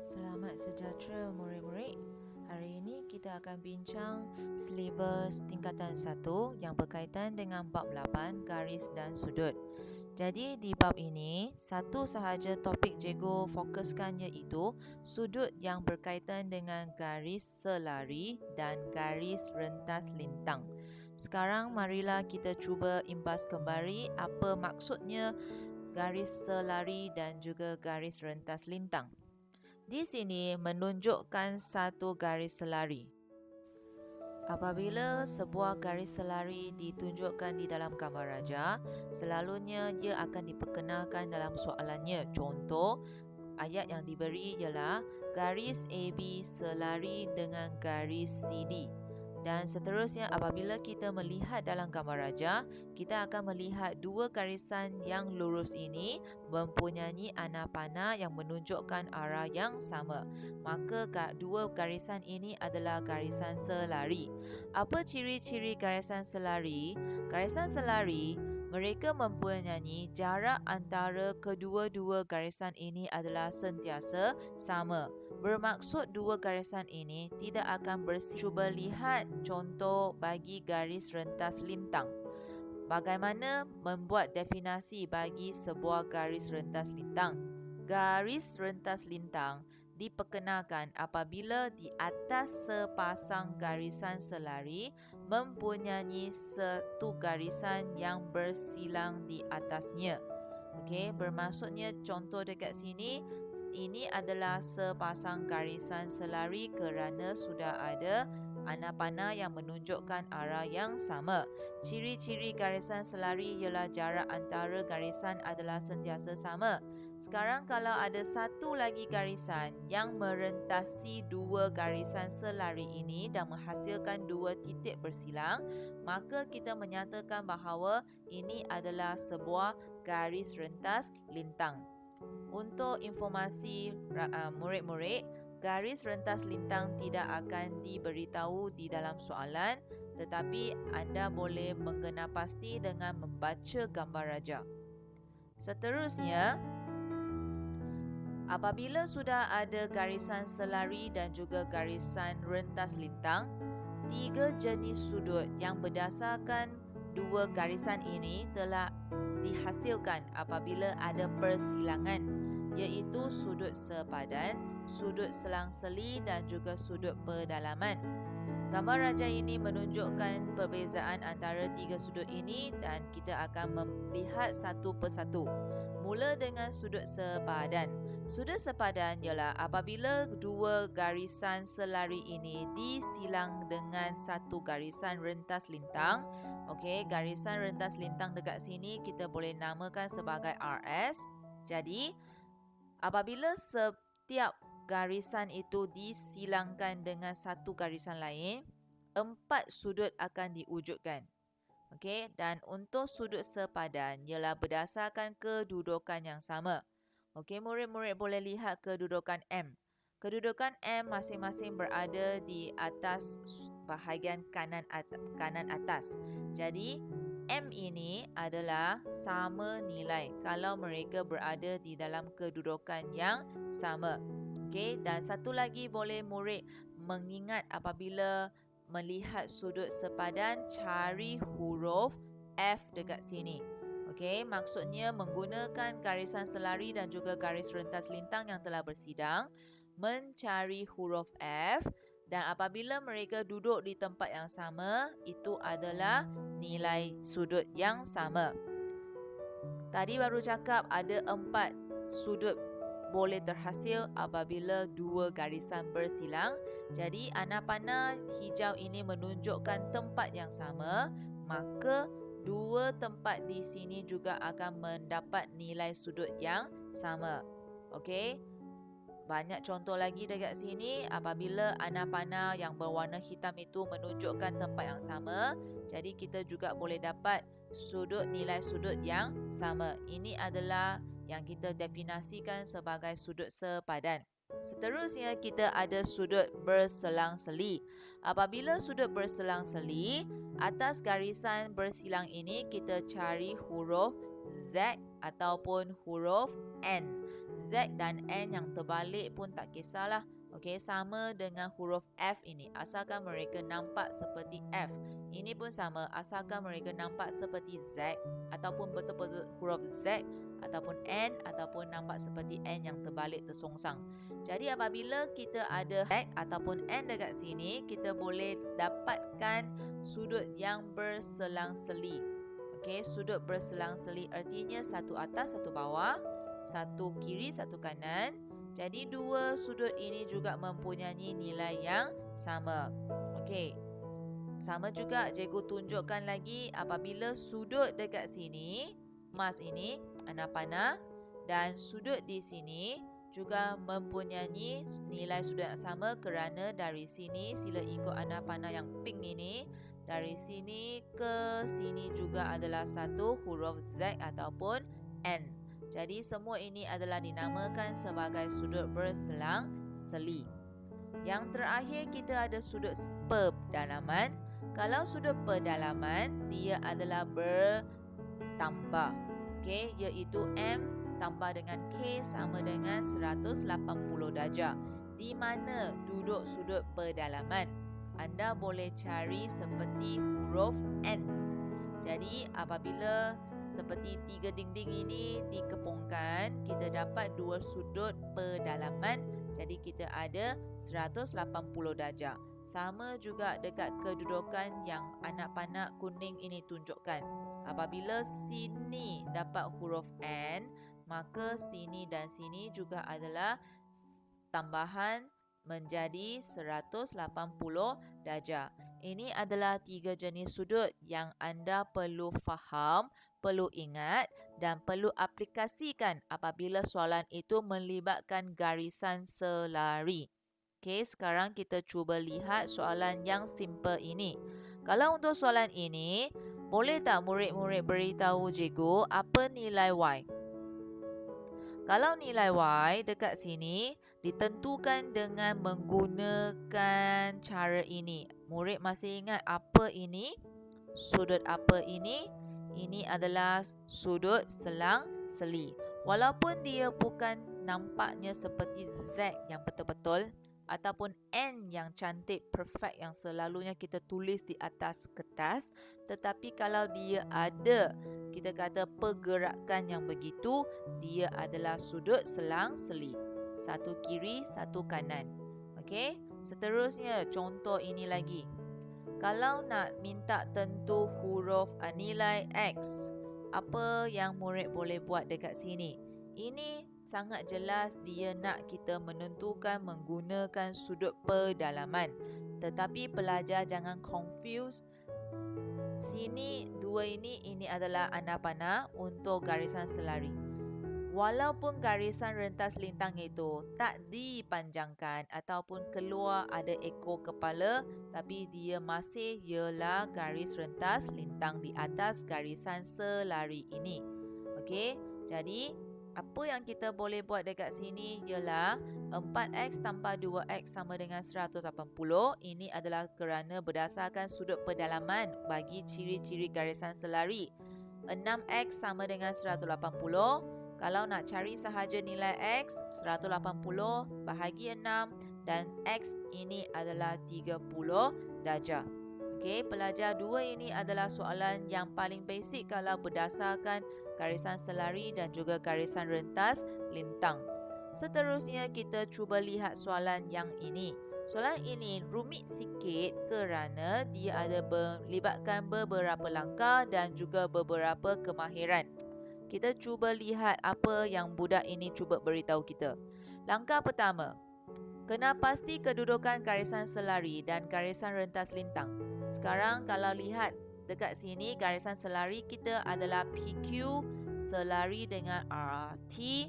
Selamat sejahtera murid-murid. Hari ini kita akan bincang silibus tingkatan 1 yang berkaitan dengan bab 8 garis dan sudut. Jadi di bab ini, satu sahaja topik cikgu fokuskan iaitu sudut yang berkaitan dengan garis selari dan garis rentas lintang. Sekarang marilah kita cuba imbas kembali apa maksudnya garis selari dan juga garis rentas lintang. Di sini menunjukkan satu garis selari. Apabila sebuah garis selari ditunjukkan di dalam gambar raja, selalunya ia akan diperkenalkan dalam soalannya. Contoh, ayat yang diberi ialah garis AB selari dengan garis CD. Dan seterusnya, apabila kita melihat dalam gambar raja, kita akan melihat dua garisan yang lurus ini mempunyai panah yang menunjukkan arah yang sama. Maka dua garisan ini adalah garisan selari. Apa ciri-ciri garisan selari? Garisan selari, mereka mempunyai jarak antara kedua-dua garisan ini adalah sentiasa sama. Bermaksud dua garisan ini tidak akan bersih. Cuba lihat contoh bagi garis rentas lintang. Bagaimana membuat definisi bagi sebuah garis rentas lintang? Garis rentas lintang diperkenalkan apabila di atas sepasang garisan selari mempunyai satu garisan yang bersilang di atasnya. Okey, bermaksudnya contoh dekat sini, ini adalah sepasang garisan selari kerana sudah ada panah yang menunjukkan arah yang sama. Ciri-ciri garisan selari ialah jarak antara garisan adalah sentiasa sama. Sekarang kalau ada satu lagi garisan yang merentasi dua garisan selari ini dan menghasilkan dua titik bersilang, maka kita menyatakan bahawa ini adalah sebuah garis rentas lintang. Untuk informasi murid-murid, garis rentas lintang tidak akan diberitahu di dalam soalan, tetapi anda boleh mengenal pasti dengan membaca gambar raja. Seterusnya, apabila sudah ada garisan selari dan juga garisan rentas lintang, tiga jenis sudut yang berdasarkan dua garisan ini telah dihasilkan apabila ada persilangan, iaitu sudut sepadan, sudut selang-seli dan juga sudut pedalaman. Gambar raja ini menunjukkan perbezaan antara tiga sudut ini dan kita akan melihat satu persatu. Mula dengan sudut sepadan. Sudut sepadan ialah apabila dua garisan selari ini disilang dengan satu garisan rentas lintang. Okey, garisan rentas lintang dekat sini kita boleh namakan sebagai RS. Jadi, apabila setiap garisan itu disilangkan dengan satu garisan lain, empat sudut akan diwujudkan. Okey, dan untuk sudut sepadan ialah berdasarkan kedudukan yang sama. Okey, murid-murid boleh lihat kedudukan M. Kedudukan M masing-masing berada di atas bahagian kanan atas. Jadi, M ini adalah sama nilai kalau mereka berada di dalam kedudukan yang sama. Okey, dan satu lagi boleh murid mengingat apabila melihat sudut sepadan, cari huruf F dekat sini. Okey, maksudnya menggunakan garisan selari dan juga garis rentas lintang yang telah bersidang, mencari huruf F, dan apabila mereka duduk di tempat yang sama, itu adalah nilai sudut yang sama. Tadi baru cakap ada 4 sudut boleh terhasil apabila dua garisan bersilang. Jadi panah hijau ini menunjukkan tempat yang sama, maka dua tempat di sini juga akan mendapat nilai sudut yang sama. Okey. Banyak contoh lagi dekat sini apabila panah yang berwarna hitam itu menunjukkan tempat yang sama. Jadi kita juga boleh dapat nilai sudut yang sama. Ini adalah yang kita definisikan sebagai sudut sepadan. Seterusnya kita ada sudut berselang-seli. Apabila sudut berselang-seli, atas garisan bersilang ini kita cari huruf Z ataupun huruf N. Z dan N yang terbalik pun tak kisahlah. Okey, sama dengan huruf F ini. Asalkan mereka nampak seperti F. Ini pun sama, asalkan mereka nampak seperti Z ataupun betul-betul huruf Z ataupun N ataupun nampak seperti N yang terbalik tersongsang. Jadi apabila kita ada Z ataupun N dekat sini, kita boleh dapatkan sudut yang berselang-seli. Okey, sudut berselang-seli artinya satu atas, satu bawah, satu kiri, satu kanan. Jadi dua sudut ini juga mempunyai nilai yang sama. Okey. Sama juga cikgu tunjukkan lagi apabila sudut dekat sini, emas ini, anak panah, dan sudut di sini juga mempunyai nilai sudut yang sama kerana dari sini sila ikut anak panah yang pink ini. Dari sini ke sini juga adalah satu huruf Z ataupun N. Jadi semua ini adalah dinamakan sebagai sudut berselang-seli. Yang terakhir kita ada sudut pedalaman. Kalau sudut pedalaman, dia adalah bertambah. Okey, iaitu M tambah dengan K sama dengan 180 darjah. Di mana duduk sudut pedalaman? Anda boleh cari seperti huruf N. Jadi apabila seperti tiga dinding ini dikepungkan, kita dapat dua sudut pedalaman. Jadi kita ada 180 darjah. Sama juga dekat kedudukan yang anak panah kuning ini tunjukkan. Apabila sini dapat huruf N, maka sini dan sini juga adalah tambahan menjadi 180 darjah. Ini adalah tiga jenis sudut yang anda perlu faham, perlu ingat dan perlu aplikasikan apabila soalan itu melibatkan garisan selari. Okey, sekarang kita cuba lihat soalan yang simple ini. Kalau untuk soalan ini, boleh tak murid-murid beritahu cikgu apa nilai Y? Kalau nilai Y dekat sini ditentukan dengan menggunakan cara ini. Murid masih ingat apa ini? Sudut apa ini? Ini adalah sudut selang-seli. Walaupun dia bukan nampaknya seperti Z yang betul-betul ataupun N yang cantik, perfect yang selalunya kita tulis di atas kertas, tetapi kalau dia ada, kita kata pergerakan yang begitu, dia adalah sudut selang-seli. Satu kiri, satu kanan. Okey, seterusnya contoh ini lagi. Kalau nak minta tentu huruf nilai X, apa yang murid boleh buat dekat sini? Ini sangat jelas dia nak kita menentukan menggunakan sudut pedalaman. Tetapi pelajar jangan confuse. Sini dua ini adalah anak panah untuk garisan selari. Walaupun garisan rentas lintang itu tak dipanjangkan ataupun keluar ada ekor kepala, tapi dia masih ialah garis rentas lintang di atas garisan selari ini. Okey, jadi apa yang kita boleh buat dekat sini ialah 4x tambah 2x sama dengan 180. Ini adalah kerana berdasarkan sudut pedalaman bagi ciri-ciri garisan selari. 6x sama dengan 180. Kalau nak cari sahaja nilai X, 180 bahagi 6 dan X ini adalah 30 darjah. Okey, pelajar 2 ini adalah soalan yang paling basic kalau berdasarkan garisan selari dan juga garisan rentas lintang. Seterusnya kita cuba lihat soalan yang ini. Soalan ini rumit sikit kerana dia ada melibatkan beberapa langkah dan juga beberapa kemahiran. Kita cuba lihat apa yang budak ini cuba beritahu kita. Langkah pertama, kena pasti kedudukan garisan selari dan garisan rentas lintang. Sekarang kalau lihat dekat sini, garisan selari kita adalah PQ selari dengan RT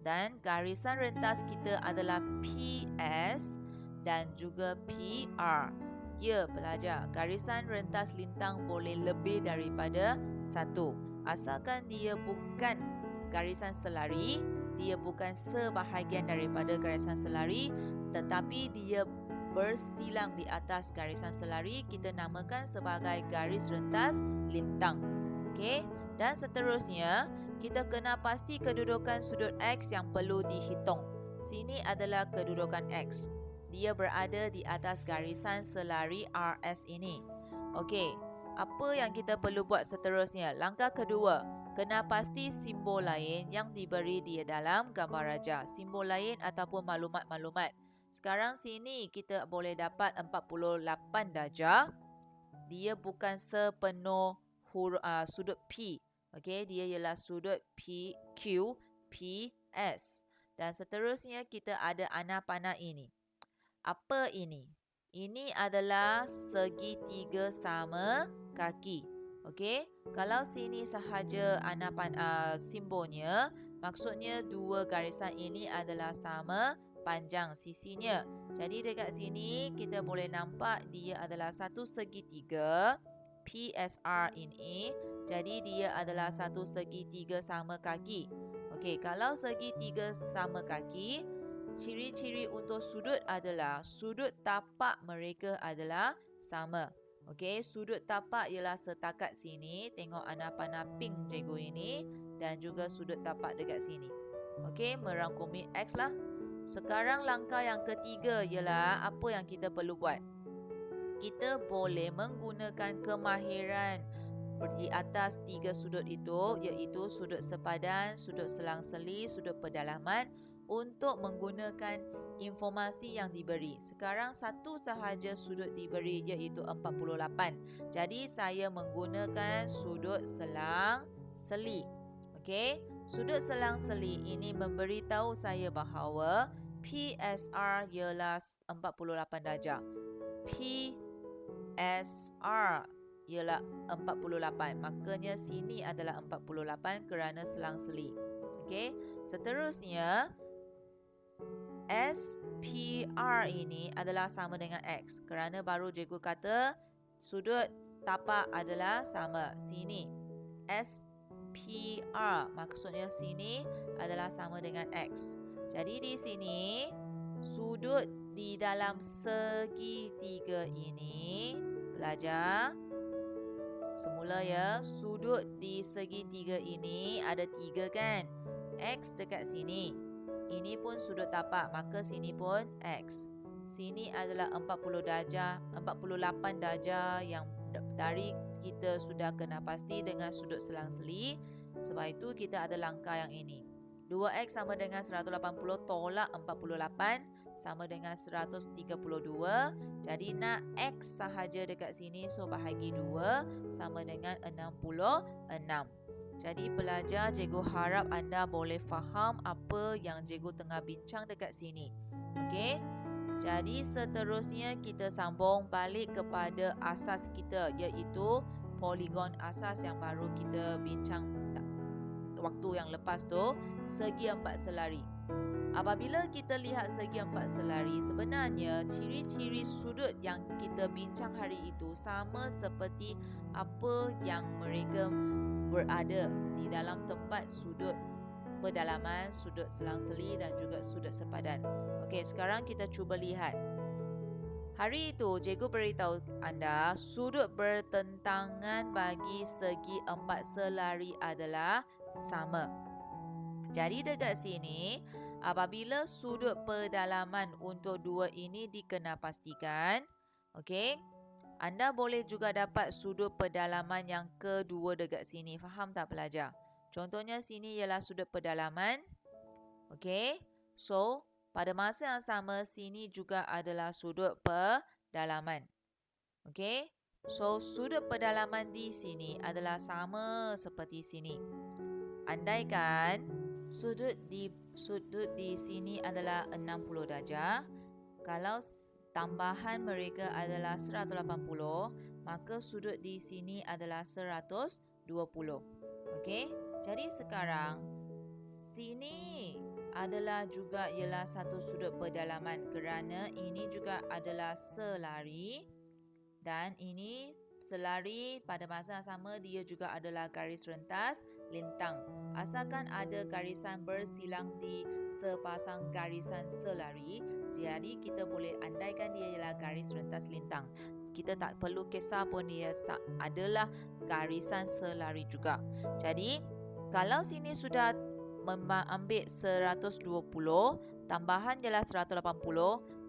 dan garisan rentas kita adalah PS dan juga PR. Ya pelajar, garisan rentas lintang boleh lebih daripada satu. Asalkan dia bukan garisan selari, dia bukan sebahagian daripada garisan selari, tetapi dia bersilang di atas garisan selari, kita namakan sebagai garis rentas lintang. Okey, dan seterusnya kita kena pasti kedudukan sudut X yang perlu dihitung. Sini adalah kedudukan X. Dia berada di atas garisan selari RS ini. Okey, apa yang kita perlu buat seterusnya? Langkah kedua, kena pasti simbol lain yang diberi di dalam gambar raja. Simbol lain ataupun maklumat-maklumat. Sekarang sini kita boleh dapat 48 darjah. Dia bukan sepenuh sudut P. Okey, dia ialah sudut PQ, PS. Dan seterusnya kita ada ana-pana ini. Apa ini? Ini adalah segitiga sama kaki. Okey, kalau sini sahaja simbolnya, maksudnya dua garisan ini adalah sama panjang sisinya. Jadi dekat sini kita boleh nampak dia adalah satu segitiga PSR ini. Jadi dia adalah satu segitiga sama kaki. Okey, kalau segitiga sama kaki, ciri-ciri untuk sudut adalah sudut tapak mereka adalah sama. Okey, sudut tapak ialah setakat sini. Tengok ana-pana pink cikgu ini dan juga sudut tapak dekat sini. Okey, merangkumi X lah. Sekarang langkah yang ketiga ialah apa yang kita perlu buat. Kita boleh menggunakan kemahiran di atas 3 sudut itu, iaitu sudut sepadan, sudut selang-seli, sudut pedalaman untuk menggunakan informasi yang diberi. Sekarang satu sahaja sudut diberi iaitu 48. Jadi saya menggunakan sudut selang-seli. Okey, sudut selang-seli ini memberitahu saya bahawa PSR ialah 48 darjah. PSR ialah 48. Makanya sini adalah 48 kerana selang-seli. Okey, seterusnya SPR ini adalah sama dengan X kerana baru cikgu kata sudut tapak adalah sama. Sini SPR maksudnya sini adalah sama dengan X. Jadi di sini sudut di dalam segitiga ini, pelajar semula ya, sudut di segitiga ini ada 3 kan? X dekat sini. Ini pun sudut tapak, maka sini pun X. Sini adalah 40 darjah, 48 darjah yang dari kita sudah kena pasti dengan sudut selang-seli. Sebab itu kita ada langkah yang ini. 2X sama dengan 180 tolak 48 sama dengan 132. Jadi nak X sahaja dekat sini, so bahagi 2 sama dengan 66. Jadi pelajar, cikgu harap anda boleh faham apa yang cikgu tengah bincang dekat sini. Okey? Jadi seterusnya kita sambung balik kepada asas kita, iaitu poligon asas yang baru kita bincang waktu yang lepas tu, segi 4 selari. Apabila kita lihat segi 4 selari, sebenarnya ciri-ciri sudut yang kita bincang hari itu sama seperti apa yang mereka berada di dalam tempat sudut pedalaman, sudut selang-seli dan juga sudut sepadan. Okey, sekarang kita cuba lihat. Hari itu cikgu beritahu anda sudut bertentangan bagi segi 4 selari adalah sama. Jadi dekat sini, apabila sudut pedalaman untuk dua ini dikena pastikan, okey, anda boleh juga dapat sudut pedalaman yang kedua dekat sini. Faham tak pelajar? Contohnya sini ialah sudut pedalaman. Okey. So, pada masa yang sama sini juga adalah sudut pedalaman. Okey. So, sudut pedalaman di sini adalah sama seperti sini. Andaikan sudut di sini adalah 60 darjah. Kalau tambahan mereka adalah 180, maka sudut di sini adalah 120. Okey, jadi sekarang sini adalah juga ialah satu sudut pedalaman kerana ini juga adalah selari dan ini selari pada masa yang sama dia juga adalah garis rentas lintang. Asalkan ada garisan bersilang di sepasang garisan selari, jadi kita boleh andaikan dia ialah garis rentas lintang. Kita tak perlu kisah pun dia adalah garisan selari juga. Jadi Kalau sini sudah ambil 120, tambahan jelah 180,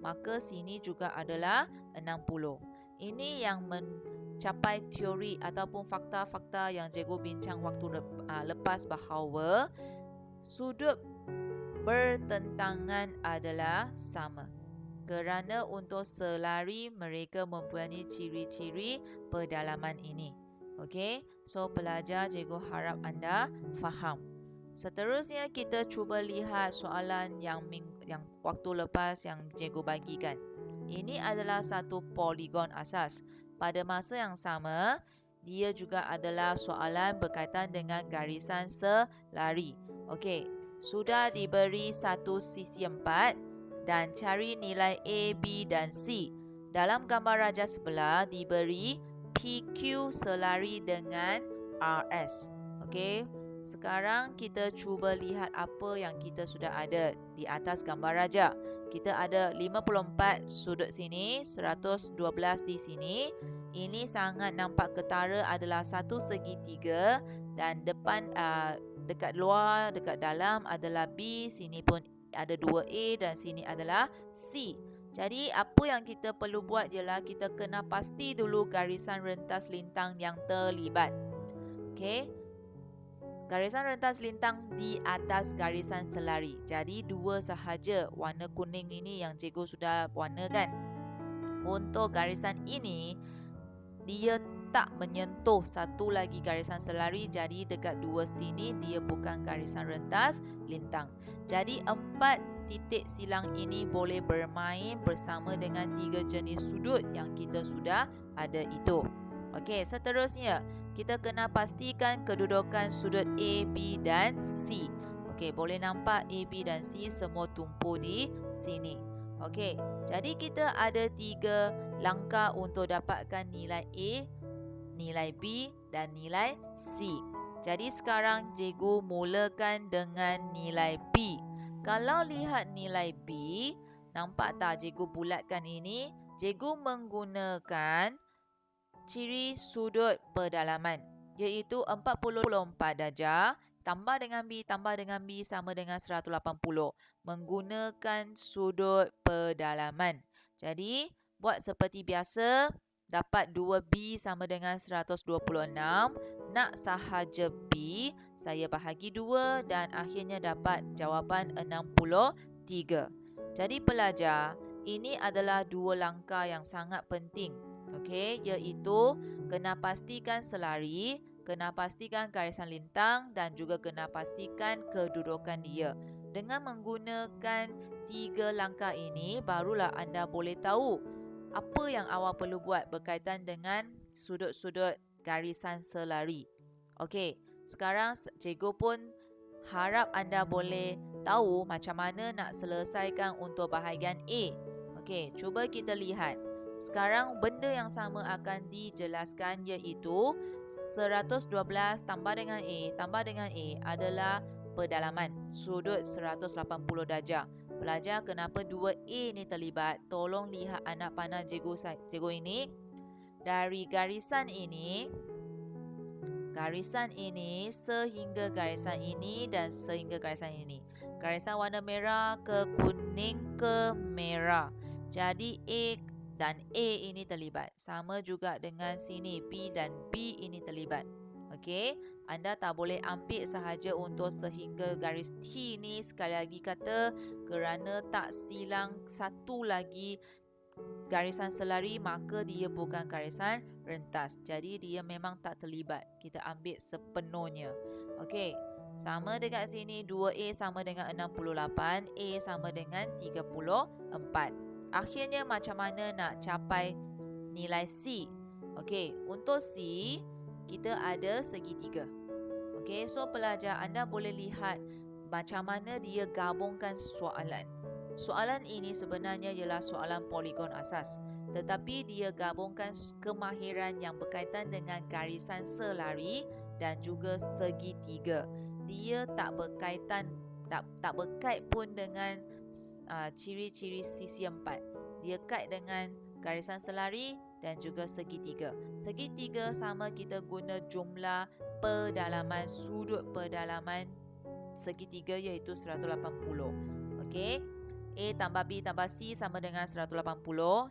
maka sini juga adalah 60. Ini yang mencapai teori ataupun fakta-fakta yang cikgu bincang waktu lepas bahawa sudut bertentangan adalah sama. Kerana untuk selari mereka mempunyai ciri-ciri pedalaman ini. Okey, so pelajar cikgu harap anda faham. Seterusnya kita cuba lihat soalan yang waktu lepas yang cikgu bagikan. Ini adalah satu poligon asas. Pada masa yang sama, dia juga adalah soalan berkaitan dengan garisan selari. Okey, sudah diberi satu sisi 4 dan cari nilai A, B dan C. Dalam gambar raja sebelah diberi PQ selari dengan RS. Okey, sekarang kita cuba lihat apa yang kita sudah ada di atas gambar raja. Kita ada 54 sudut sini, 112 di sini. Ini sangat nampak ketara adalah satu segitiga dan depan dekat luar, dekat dalam adalah B, sini pun ada 2A dan sini adalah C. Jadi apa yang kita perlu buat ialah kita kena pasti dulu garisan rentas lintang yang terlibat. Okey. Garisan rentas lintang di atas garisan selari. Jadi dua sahaja warna kuning ini yang cikgu sudah warnakan. Untuk garisan ini dia tak menyentuh satu lagi garisan selari, jadi dekat dua sini dia bukan garisan rentas lintang. Jadi 4 titik silang ini boleh bermain bersama dengan 3 jenis sudut yang kita sudah ada itu. Okey, seterusnya kita kena pastikan kedudukan sudut A, B dan C. Okey, boleh nampak A, B dan C semua tumpu di sini. Okey, jadi kita ada 3 langkah untuk dapatkan nilai A, nilai B dan nilai C. Jadi sekarang cikgu mulakan dengan nilai B. Kalau lihat nilai B, nampak tak cikgu bulatkan ini? Cikgu menggunakan ciri sudut pedalaman, iaitu 44 darjah tambah dengan B sama dengan 180. Menggunakan sudut pedalaman. Jadi buat seperti biasa, dapat 2B sama dengan 126. Nak sahaja B, saya bahagi 2 dan akhirnya dapat jawapan 63. Jadi pelajar, ini adalah 2 langkah yang sangat penting. Okey, iaitu kena pastikan selari, kena pastikan garisan lintang dan juga kena pastikan kedudukan dia. Dengan menggunakan 3 langkah ini, barulah anda boleh tahu apa yang awak perlu buat berkaitan dengan sudut-sudut garisan selari. Okey, sekarang cikgu pun harap anda boleh tahu macam mana nak selesaikan untuk bahagian A. Okey, cuba kita lihat. Sekarang benda yang sama akan dijelaskan, iaitu 112 tambah dengan A adalah pedalaman sudut 180 darjah. Pelajar, kenapa 2A ni terlibat? Tolong lihat anak panah cikgu ini. Dari garisan ini sehingga garisan ini dan sehingga garisan ini. Garisan warna merah ke kuning ke merah. Jadi A dan A ini terlibat. Sama juga dengan sini, B dan B ini terlibat. Okey, anda tak boleh ambil sahaja untuk sehingga garis T ni, sekali lagi kata, kerana tak silang satu lagi garisan selari, maka dia bukan garisan rentas. Jadi dia memang tak terlibat. Kita ambil sepenuhnya. Okey, sama dekat sini 2A sama dengan 68, A sama dengan 34. Akhirnya macam mana nak capai nilai C? Okey, untuk C kita ada segitiga. Okey, so pelajar, anda boleh lihat macam mana dia gabungkan soalan. Soalan ini sebenarnya ialah soalan poligon asas, tetapi dia gabungkan kemahiran yang berkaitan dengan garisan selari dan juga segitiga. Dia tak berkaitan, tak berkait pun dengan ciri-ciri sisi 4. Dia kait dengan garisan selari dan juga segitiga. Segitiga sama kita guna jumlah pedalaman, sudut pedalaman segitiga iaitu 180. Okey. A tambah B tambah C sama dengan 180.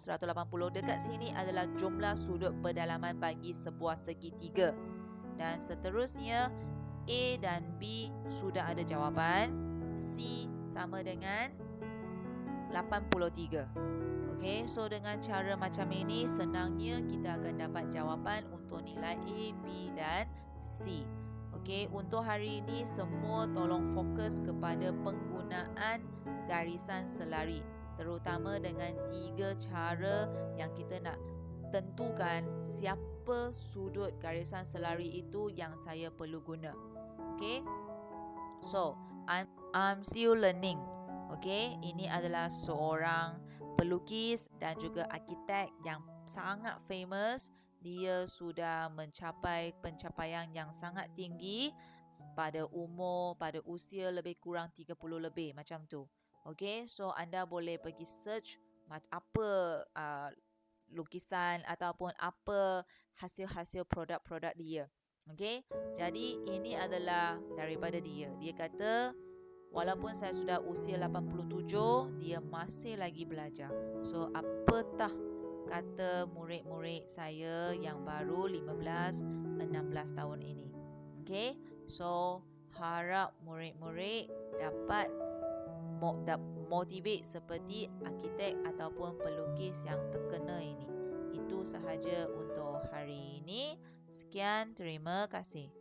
180 dekat sini adalah jumlah sudut pedalaman bagi sebuah segitiga. Dan seterusnya A dan B sudah ada jawapan. C sama dengan 83. Okey, so dengan cara macam ini senangnya kita akan dapat jawapan untuk nilai A, B dan C. Okey, untuk hari ini semua tolong fokus kepada penggunaan garisan selari, terutama dengan 3 cara yang kita nak tentukan siapa sudut garisan selari itu yang saya perlu guna. Okey. So, I'm still learning. Okey, ini adalah seorang pelukis dan juga arkitek yang sangat famous. Dia sudah mencapai pencapaian yang sangat tinggi pada usia lebih kurang 30 lebih macam tu. Okey, so anda boleh pergi search apa lukisan ataupun apa hasil-hasil produk-produk dia. Okey, jadi ini adalah daripada dia. Dia kata, walaupun saya sudah usia 87, dia masih lagi belajar. So, apatah kata murid-murid saya yang baru 15-16 tahun ini. Okay, so harap murid-murid dapat motivate seperti arkitek ataupun pelukis yang terkena ini. Itu sahaja untuk hari ini. Sekian, terima kasih.